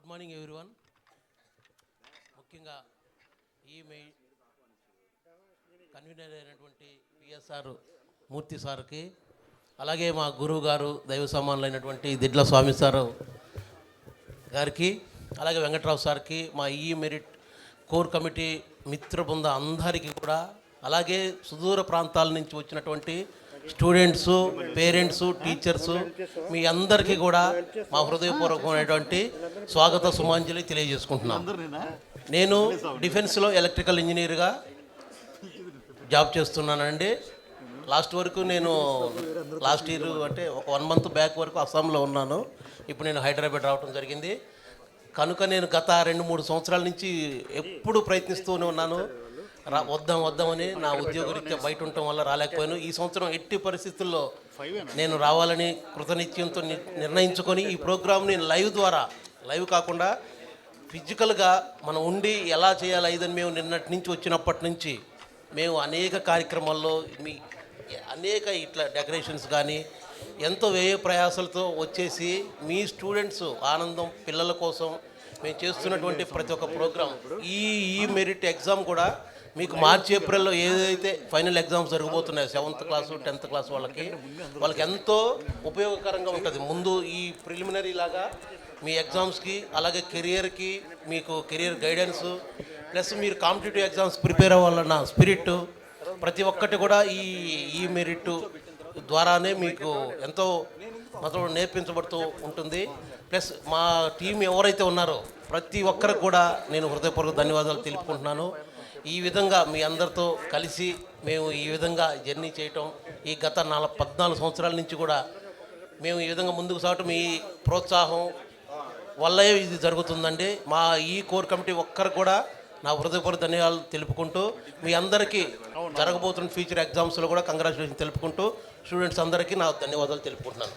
Good morning everyone. ముఖ్యంగా ఈ convener అయినటువంటి పిఎస్ఆర్ మూర్తి సార్కి, అలాగే మా గురువు గారు దైవ సమానులైనటువంటి దిడ్ల స్వామి సార్ గారికి, అలాగే వెంకట్రావు సార్కి, మా ఈ మెరిట్ కోర్ కమిటీ మిత్ర బృంద అందరికీ కూడా, అలాగే సుదూర ప్రాంతాల నుంచి వచ్చినటువంటి స్టూడెంట్స్, పేరెంట్స్, టీచర్స్ మీ అందరికీ కూడా మా హృదయపూర్వకమైనటువంటి స్వాగత సుమాంజలి తెలియజేసుకుంటున్నాను. నేను డిఫెన్స్లో ఎలక్ట్రికల్ ఇంజనీర్గా జాబ్ చేస్తున్నానండి. లాస్ట్ ఇయర్ అంటే ఒక 1 month బ్యాక్ వరకు అస్సాంలో ఉన్నాను. ఇప్పుడు నేను హైదరాబాద్ రావడం జరిగింది. కనుక నేను గత 2-3 సంవత్సరాల నుంచి ఎప్పుడు ప్రయత్నిస్తూనే ఉన్నాను. వద్దామని నా ఉద్యోగరీత్యా బయట ఉండటం వల్ల రాలేకపోయాను. ఈ సంవత్సరం ఎట్టి పరిస్థితుల్లో నేను రావాలని కృతనిశ్చయంతో నిర్ణయించుకొని ఈ ప్రోగ్రామ్ నేను లైవ్ కాకుండా ఫిజికల్గా మనం ఉండి ఎలా చేయాలి ఇదని మేము నిన్నటి నుంచి వచ్చినప్పటి నుంచి మేము అనేక కార్యక్రమాల్లో అనేక ఇట్లా డెకరేషన్స్ కానీ ఎంతో వ్యయ ప్రయాసాలతో వచ్చేసి మీ స్టూడెంట్స్ ఆనందం పిల్లల కోసం మేము చేస్తున్నటువంటి ప్రతి ఒక్క ప్రోగ్రాం ఈ మెరిట్ ఎగ్జామ్ కూడా మీకు మార్చి ఏప్రిల్లో ఏదైతే ఫైనల్ ఎగ్జామ్స్ జరగబోతున్నాయో 7th క్లాస్ 10th క్లాస్ వాళ్ళకి ఎంతో ఉపయోగకరంగా ఉంటుంది. ముందు ఈ ప్రిలిమినరీ లాగా మీ ఎగ్జామ్స్కి, అలాగే కెరియర్కి మీకు కెరియర్ గైడెన్స్ ప్లస్ మీరు కాంపిటేటివ్ ఎగ్జామ్స్ ప్రిపేర్ అవ్వాలన్న స్పిరిట్ ప్రతి ఒక్కటి కూడా ఈ మెరిట్ ద్వారానే మీకు ఎంతో మొత్తం నేర్పించబడుతూ ఉంటుంది. ప్లస్ మా టీం ఎవరైతే ఉన్నారో ప్రతి ఒక్కరికి కూడా నేను హృదయపూర్వక ధన్యవాదాలు తెలుపుకుంటున్నాను. ఈ విధంగా మీ అందరితో కలిసి మేము ఈ విధంగా జర్నీ చేయటం ఈ గత 14 సంవత్సరాల నుంచి కూడా మేము ఈ విధంగా ముందుకు సాగటం మీ ప్రోత్సాహం వల్లే ఇది జరుగుతుందండి. మా ఈ కోర్ కమిటీ ఒక్కరు కూడా నా హృదయపూర్వక ధన్యవాదాలు తెలుపుకుంటూ మీ అందరికీ జరగబోతున్న ఫ్యూచర్ ఎగ్జామ్స్లో కూడా కంగ్రాచులేషన్ తెలుపుకుంటూ స్టూడెంట్స్ అందరికీ నా ధన్యవాదాలు తెలుపుకుంటున్నాను.